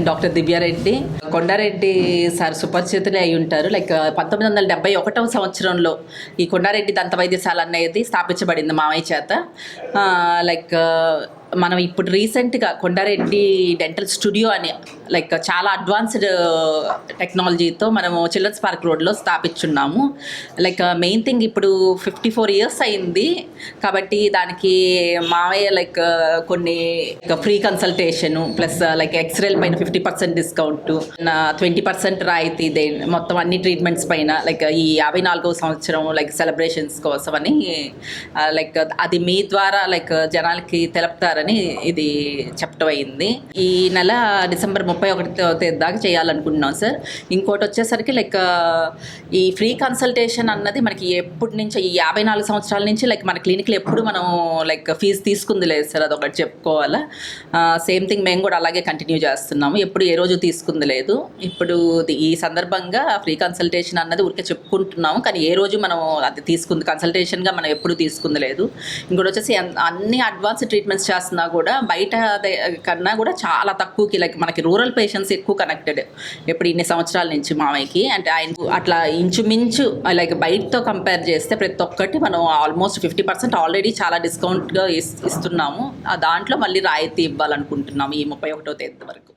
నేను doctor Divya Reddy. Kondareddy sir సుపరిచితులే అయి ఉంటారు. లైక్ 1971 సంవత్సరంలో ఈ కొండారెడ్డి దంత వైద్యశాల అనేది స్థాపించబడింది మామయ్య చేత. లైక్ మనం ఇప్పుడు రీసెంట్గా కొండారెడ్డి డెంటల్ స్టూడియో అని లైక్ చాలా అడ్వాన్స్డ్ టెక్నాలజీతో మనము చిల్డ్రన్స్ పార్క్ రోడ్లో స్థాపించున్నాము. లైక్ మెయిన్ థింగ్ ఇప్పుడు 54 years అయింది కాబట్టి దానికి మావయ్య లైక్ కొన్ని ఫ్రీ కన్సల్టేషను ప్లస్ లైక్ ఎక్స్రేల పైన 50% డిస్కౌంట్, 20% రాయితీ మొత్తం అన్ని ట్రీట్మెంట్స్ పైన లైక్ ఈ 54వ సంవత్సరం లైక్ సెలబ్రేషన్స్ కోసం అని లైక్ అది మీ ద్వారా లైక్ జనాలకి తెలుపుతారని ఇది చెప్పడం అయింది. ఈ నెల డిసెంబర్ 31వ తేదీ దాకా చేయాలనుకుంటున్నాం సార్. ఇంకోటి వచ్చేసరికి లైక్ ఈ ఫ్రీ కన్సల్టేషన్ అన్నది మనకి ఎప్పటి నుంచి ఈ 54 సంవత్సరాల నుంచి లైక్ మన క్లినిక్లో ఎప్పుడు మనం లైక్ ఫీజు తీసుకుంది లేదు సార్, అదొకటి చెప్పుకోవాలా. సేమ్ థింగ్ మేము కూడా అలాగే కంటిన్యూ చేస్తున్నాము, ఎప్పుడు ఏ రోజు తీసుకుంది లేదు. ఇప్పుడు ఈ సందర్భంగా ఫ్రీ కన్సల్టేషన్ అన్నది ఊరికే చెప్పుకుంటున్నాము కానీ ఏ రోజు మనం అది తీసుకుంది కన్సల్టేషన్గా మనం ఎప్పుడు తీసుకుంది లేదు. ఇంకోటి వచ్చేసి అన్ని అడ్వాన్స్ ట్రీట్మెంట్స్ చేస్తున్నా కూడా బయట కన్నా కూడా చాలా తక్కువకి లైక్ మనకి రూరల్ పేషెంట్స్ ఎక్కువ కనెక్టెడ్ ఎప్పుడు ఇన్ని సంవత్సరాల నుంచి మామయ్యకి. అంటే ఆయన అట్లా ఇంచుమించు లైక్ బయటతో కంపేర్ చేస్తే ప్రతి ఒక్కటి మనం ఆల్మోస్ట్ 50% ఆల్రెడీ చాలా డిస్కౌంట్గా ఇస్తున్నాము. దాంట్లో మళ్ళీ రాయితీ ఇవ్వాలనుకుంటున్నాము ఈ 31వ తేదీ వరకు.